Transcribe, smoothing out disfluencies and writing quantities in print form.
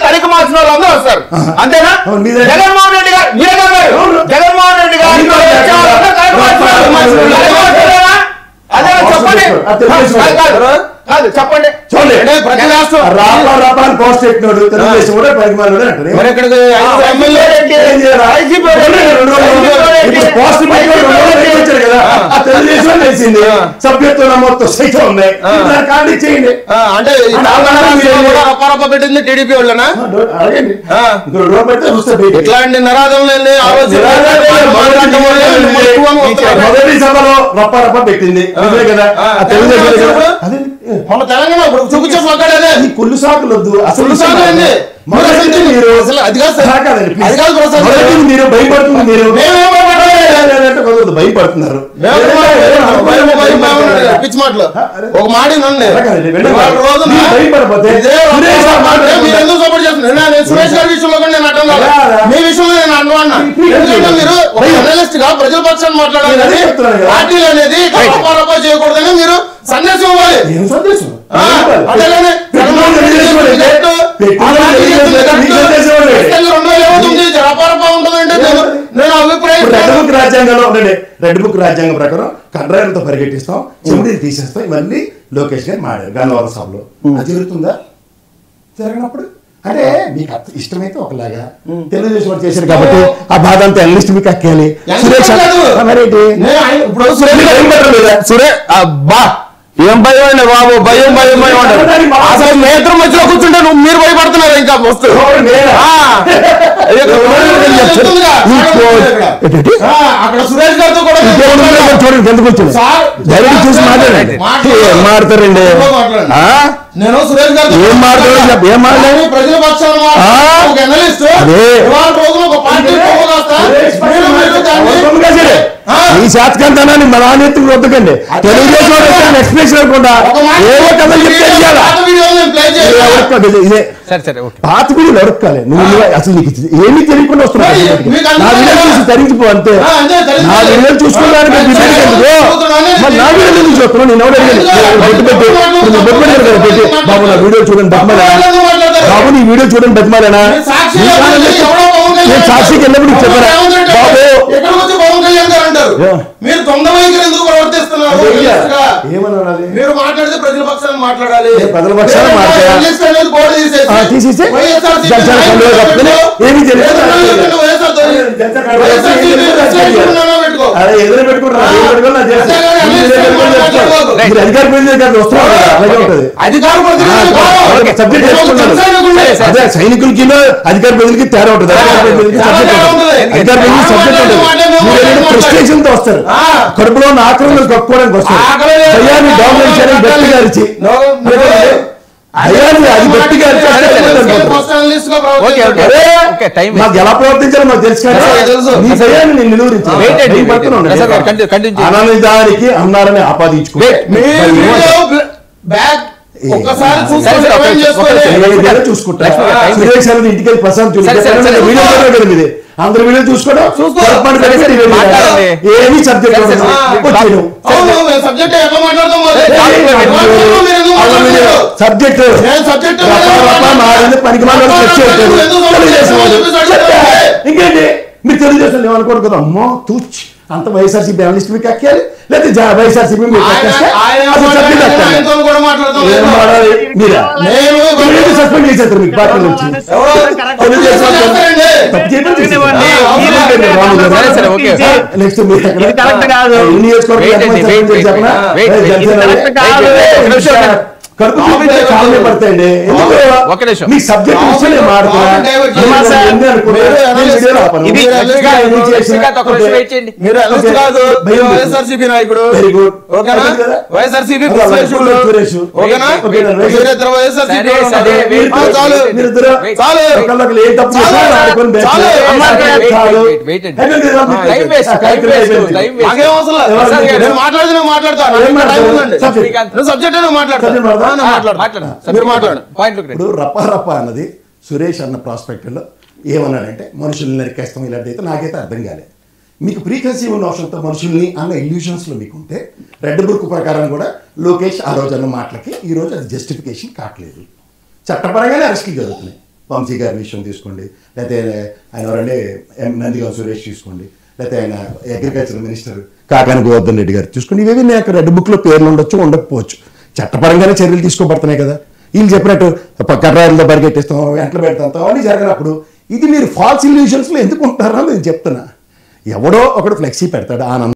తనిఖీ మార్చిన వాళ్ళందరూ వస్తారు అంతేనా? జగన్మోహన్ రెడ్డి గారు జగన్మోహన్ రెడ్డి గారు చెప్పండి చూడండి పోస్ట్ పెట్టినాడు తెలుగుదేశం కూడా పరిమాణం కదా తెలుగుదేశం తెలిసింది సభ్యత్వ నమోదు సైతం ఉన్నాయి ఖాళీ చేయండి అంటే పెట్టింది టీడీపీ వాళ్ళనా ఎట్లా అండి నరాధం మొదటి సభలో రప్ప పెట్టింది కదా తెలుగుదేశం మన తెలంగాణ చూపించే మాట్లాడేదే కుళ్ళు సాకులు వద్దు అసలు మీరు భయపడుతుంది మీరు భయపడుతున్నారు పిచ్చి మాటలు ఒక మాట భయపడిపోతే సపోర్ట్ చేస్తున్నాను సురేష్ గారి విషయంలో కూడా నేను అర్థం కాదు మీ విషయంలో నేను అన్నా ఎందుకంటే మీరు ఒక జర్నలిస్ట్ గా ప్రజల పక్షాన్ని మాట్లాడాలి పార్టీలు అనేది చేయకూడదని మీరు సందేశం ఇవ్వాలి రాజ్యాంగంలో రెడ్ బుక్ రాజ్యాంగం ప్రకారం కండ్రాయలతో పరిగెట్టిస్తాం చెమిడీలు తీసేస్తాం ఇవన్నీ లోకేష్ గారు మాడారు గన్నవరం సభలో అది జరుగుతుందా? జరగనప్పుడు అంటే మీకు ఇష్టమైతే ఒకలాగా తెలుగుదేశం వాడు చేశారు కాబట్టి ఆ బాధ అంతా ఎన్లిస్ట్ మీకు అక్కేయాలి. సురేష్ సురేష్ అబ్బా ఏం భయం అండి బాబు భయం అసలు నేత్రం మధ్యలో కూర్చుంటే నువ్వు మీరు భయపడుతున్నారు ఇంకా వస్తూ అక్కడ సురేష్ గారితో కూడా చూడండి ఎందుకు వచ్చింది డైరెక్ట్ చూసి మాట్లాడండి ఏం మాడతారండి నేను సురేష్ గారు ఏం మాట్లాడు ఏం మాట్లాడి ప్రజల పక్షాన ఈ శాతకంతాన్ని మన ఆనేతకు వద్దకండి తెలుగుదేశం ఎక్స్ప్రెషన్ అనుకుంటా ఏవో కథలు ఇదే పాత వీడియోలు అడగాలి నువ్వు అసలు నీకు ఏమీ తెలియకుండా వస్తున్నావు నా వీడియో చూసి తరించిపో అంతే నా వీడియో చూసుకోవడానికి నా వీడియో ఎందుకు చూస్తున్నావు నేను ఎవరు బొట్టు పెట్టి బొట్టు పెట్టారు కదా పెట్టి బాబు నా వీడియో చూడండి బతిమాలేనా బాబు నీ వీడియో చూడండి బతిమాలేనా నేను సాక్షికి వెళ్ళినప్పుడు నీకు చెప్పారా బాబు మీరు తొందర ఎందుకు ప్రవర్తిస్తున్నారు? మీరు మాట్లాడితే ప్రజల పక్షాన్ని మాట్లాడాలి. ప్రజల పక్షాన్ని తీసేసి ఏమి తెలియదు ఎదురు అదే సైనికులకి అధికార ప్రజలకి తేడా ఉంటుంది. అధికార ప్రజలకి సబ్జెక్ట్ ఉంటుంది. ప్రెస్టేషన్ తో వస్తారు కడుపులో ఉన్న ఆక్రమణలు కప్పుకోవడానికి వస్తారు భయాన్ని డామినేట్ చేయడానికి గట్టిగా అరిచి మాకు ఎలా ప్రవర్తించాలో మాకు తెలుసు కానీ నీ భయాన్ని నేను నిలువరించాను ఆనందానికి అన్నారని ఆపాదించుకో చూసుకుంటా సురేష్ అనేది ఇంటికి ప్రశాంత్ వీడియో అందరు వీడియో చూసుకోవడం ఏమి సబ్జెక్ట్ పనికి ఇంకేంటి మీరు తెలుగుదేశం ఏమనుకోరు కదా అమ్మో తూచి అంత వైఎస్ఆర్సీపీ అనలిస్ట్ మీకు ఎక్కాలి లేకపోతే వైఎస్ఆర్సీపీ సస్పెండ్ చేసేస్తారు మీకు పార్టీ నుంచి నెక్స్ట్ కడుపు చాలా పడతాయండి మీ సబ్జెక్ట్ విషయం వైఎస్ఆర్సీపీ నాయకుడు వైఎస్ఆర్సీపీ ఇప్పుడు రప్ప అన్నది సురేష్ అన్న ప్రాస్పెక్ట్లో ఏమన్నాడంటే మనుషుల్ని నరికేస్తాం ఇలాంటిదైతే నాకైతే అర్థం కాలేదు. మీకు ప్రీకన్సీవ్ నోషన్తో మనుషుల్ని అన్న ఇల్యూషన్స్లో మీకుంటే రెడ్ బుక్ ప్రకారం కూడా లోకేష్ ఆ రోజు అన్న మాటలకి ఈరోజు అది జస్టిఫికేషన్ కావట్లేదు. చట్టపరంగానే అరెస్టులు జరుగుతున్నాయి. వంశీ గారి విషయం తీసుకోండి, లేకపోతే ఆయన ఎవరంటే నందిగాం సురేష్ తీసుకోండి, లేకపోతే ఆయన అగ్రికల్చర్ మినిస్టర్ కాకాని గోవర్ధన్ రెడ్డి గారు తీసుకోండి. ఇవేవి నాకు రెడ్ బుక్లో పేర్లు ఉండొచ్చు, ఉండకపోవచ్చు. చట్టపరంగానే చర్యలు తీసుకోబడుతున్నాయి కదా. వీళ్ళు చెప్పినట్టు కర్రాయిలతో పరిగెట్టిస్తాం, వెంటలు పెడతాం, అవన్నీ జరగనప్పుడు ఇది మీరు ఫాల్స్ ఇల్యూషన్స్లో ఎందుకు ఉంటారో నేను చెప్తున్నా. ఎవడో ఒకడు ఫ్లెక్సీ పెడతాడు, ఆనందం